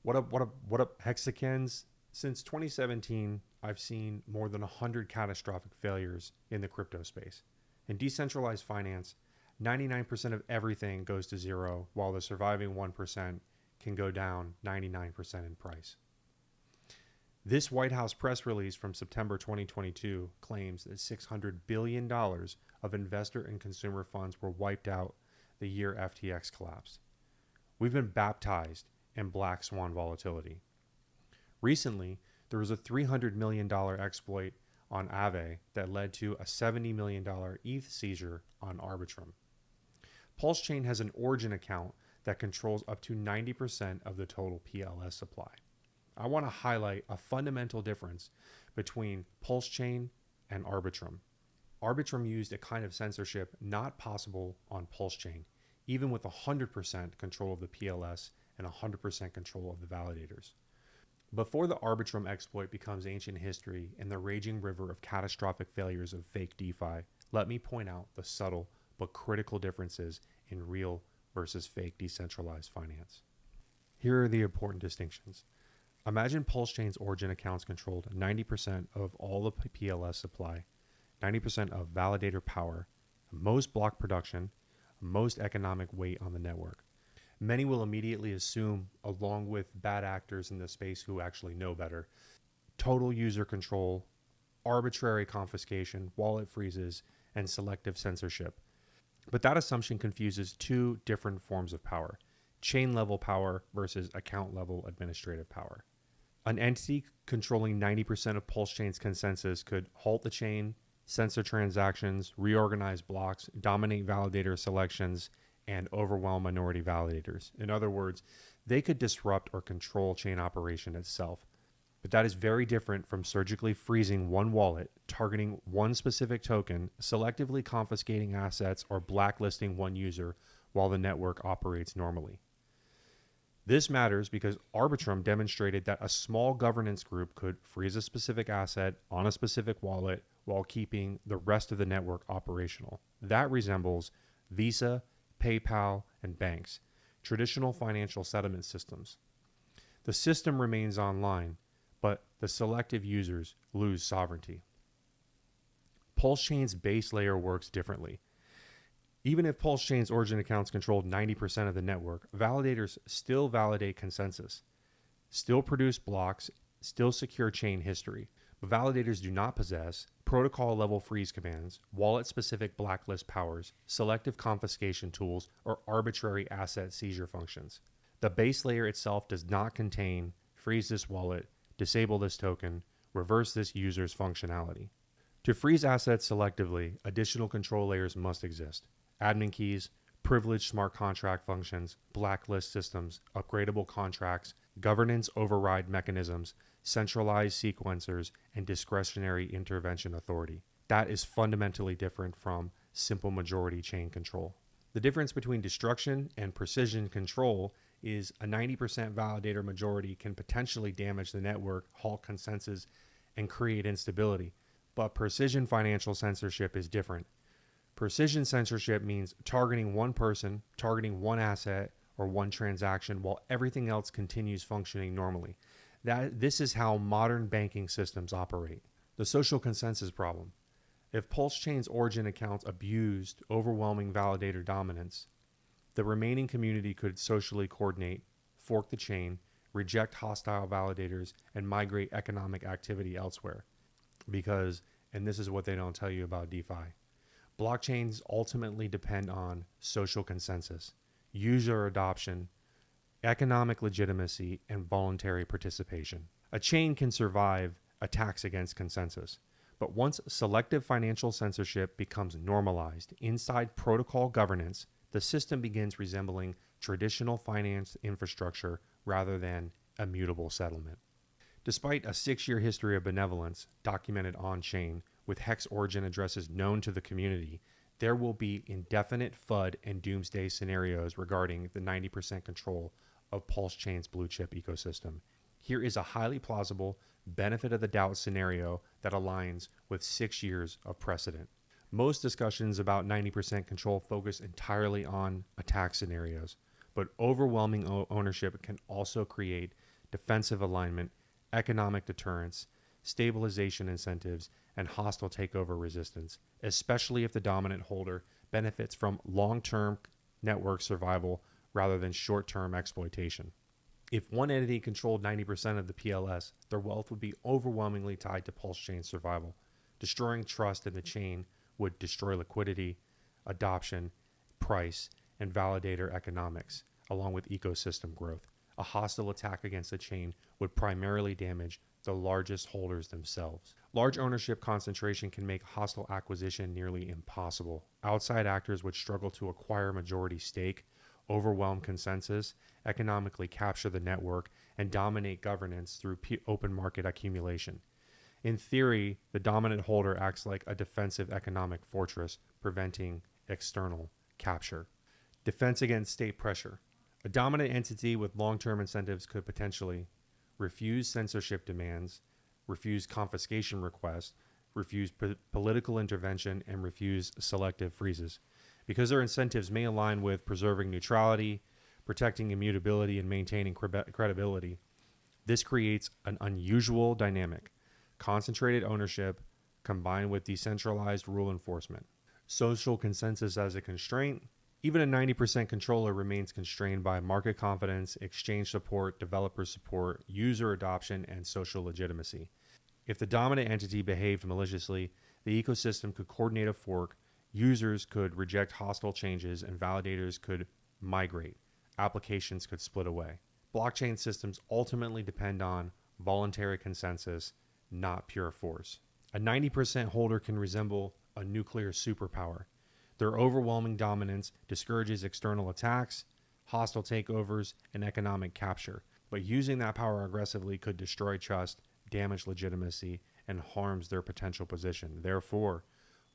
What up, Hexicans? Since 2017, I've seen more than 100 catastrophic failures in the crypto space. In decentralized finance, 99% of everything goes to zero, while the surviving 1% can go down 99% in price. This White House press release from September 2022 claims that $600 billion of investor and consumer funds were wiped out the year FTX collapsed. We've been baptized in black swan volatility. Recently, there was a $300 million exploit on Aave that led to a $70 million ETH seizure on Arbitrum. PulseChain has an origin account that controls up to 90% of the total PLS supply. I want to highlight a fundamental difference between PulseChain and Arbitrum. Arbitrum used a kind of censorship not possible on PulseChain, even with 100% control of the PLS and 100% control of the validators. Before the Arbitrum exploit becomes ancient history and the raging river of catastrophic failures of fake DeFi, let me point out the subtle but critical differences in real versus fake decentralized finance. Here are the important distinctions. Imagine PulseChain's origin accounts controlled 90% of all the PLS supply, 90% of validator power, most block production, most economic weight on the network. Many will immediately assume, along with bad actors in the space who actually know better, total user control, arbitrary confiscation, wallet freezes, and selective censorship. But that assumption confuses two different forms of power: chain level power versus account level administrative power. An entity controlling 90% of PulseChain's consensus could halt the chain, censor transactions, reorganize blocks, dominate validator selections, and overwhelm minority validators. In other words, they could disrupt or control chain operation itself. But that is very different from surgically freezing one wallet, targeting one specific token, selectively confiscating assets, or blacklisting one user while the network operates normally. This matters because Arbitrum demonstrated that a small governance group could freeze a specific asset on a specific wallet while keeping the rest of the network operational. That resembles Visa, PayPal, and banks, traditional financial settlement systems. The system remains online, but the selective users lose sovereignty. PulseChain's base layer works differently. Even if PulseChain's origin accounts controlled 90% of the network, validators still validate consensus, still produce blocks, still secure chain history. But validators do not possess protocol-level freeze commands, wallet-specific blacklist powers, selective confiscation tools, or arbitrary asset seizure functions. The base layer itself does not contain freeze this wallet, disable this token, reverse this user's functionality. To freeze assets selectively, additional control layers must exist. Admin keys, privileged smart contract functions, blacklist systems, upgradable contracts, governance override mechanisms, centralized sequencers, and discretionary intervention authority. That is fundamentally different from simple majority chain control. The difference between destruction and precision control is a 90% validator majority can potentially damage the network, halt consensus, and create instability. But precision financial censorship is different. Precision censorship means targeting one person, targeting one asset, or one transaction while everything else continues functioning normally. This is how modern banking systems operate. The social consensus problem. If PulseChain's origin accounts abused overwhelming validator dominance, the remaining community could socially coordinate, fork the chain, reject hostile validators, and migrate economic activity elsewhere. Because, and this is what they don't tell you about DeFi, blockchains ultimately depend on social consensus, user adoption, economic legitimacy, and voluntary participation. A chain can survive attacks against consensus, but once selective financial censorship becomes normalized inside protocol governance, the system begins resembling traditional finance infrastructure rather than immutable settlement. Despite a 6-year history of benevolence documented on-chain with hex origin addresses known to the community, there will be indefinite FUD and doomsday scenarios regarding the 90% control of PulseChain's blue chip ecosystem. Here is a highly plausible benefit of the doubt scenario that aligns with 6 years of precedent. Most discussions about 90% control focus entirely on attack scenarios, but overwhelming ownership can also create defensive alignment, economic deterrence, stabilization incentives, and hostile takeover resistance, especially if the dominant holder benefits from long-term network survival rather than short-term exploitation. If one entity controlled 90% of the PLS, their wealth would be overwhelmingly tied to PulseChain survival. Destroying trust in the chain would destroy liquidity, adoption, price, and validator economics, along with ecosystem growth. A hostile attack against the chain would primarily damage the largest holders themselves. Large ownership concentration can make hostile acquisition nearly impossible. Outside actors would struggle to acquire majority stake, overwhelm consensus, economically capture the network, and dominate governance through open market accumulation. In theory, the dominant holder acts like a defensive economic fortress, preventing external capture. Defense against state pressure. A dominant entity with long-term incentives could potentially refuse censorship demands, refuse confiscation requests, refuse political intervention, and refuse selective freezes. Because their incentives may align with preserving neutrality, protecting immutability, and maintaining credibility, this creates an unusual dynamic. Concentrated ownership combined with decentralized rule enforcement. Social consensus as a constraint. Even a 90% controller remains constrained by market confidence, exchange support, developer support, user adoption, and social legitimacy. If the dominant entity behaved maliciously, the ecosystem could coordinate a fork, users could reject hostile changes, and validators could migrate. Applications could split away. Blockchain systems ultimately depend on voluntary consensus, not pure force. A 90% holder can resemble a nuclear superpower. Their overwhelming dominance discourages external attacks, hostile takeovers, and economic capture. But using that power aggressively could destroy trust, damage legitimacy, and harms their potential position. Therefore,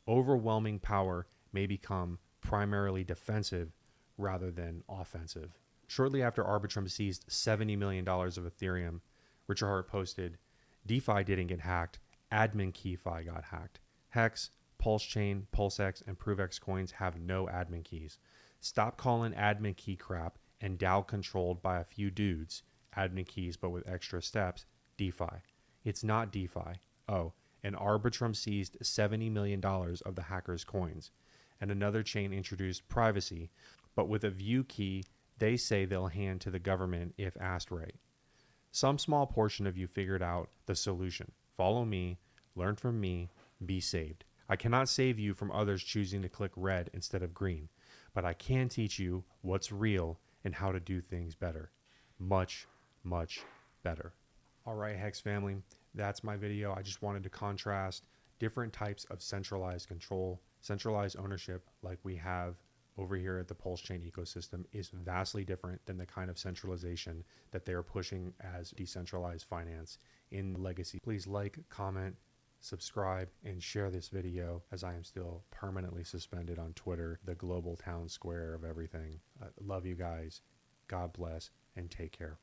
overwhelming power may become primarily defensive rather than offensive. Shortly after Arbitrum seized $70 million of Ethereum, Richard Hart posted, DeFi didn't get hacked, admin KeyFi got hacked. Hex, PulseChain, PulseX, and ProveX coins have no admin keys. Stop calling admin key crap and DAO controlled by a few dudes, admin keys but with extra steps, DeFi. It's not DeFi. Oh, and Arbitrum seized $70 million of the hackers' coins. And another chain introduced privacy, but with a view key they say they'll hand to the government if asked right. Some small portion of you figured out the solution. Follow me, learn from me, be saved. I cannot save you from others choosing to click red instead of green, but I can teach you what's real and how to do things better. Much, much better. All right, Hex family, that's my video. I just wanted to contrast different types of centralized control. Centralized ownership, like we have over here at the PulseChain ecosystem, is vastly different than the kind of centralization that they're pushing as decentralized finance in legacy. Please like, comment, subscribe, and share this video, as I am still permanently suspended on Twitter, the global town square of everything. Love you guys. God bless and take care.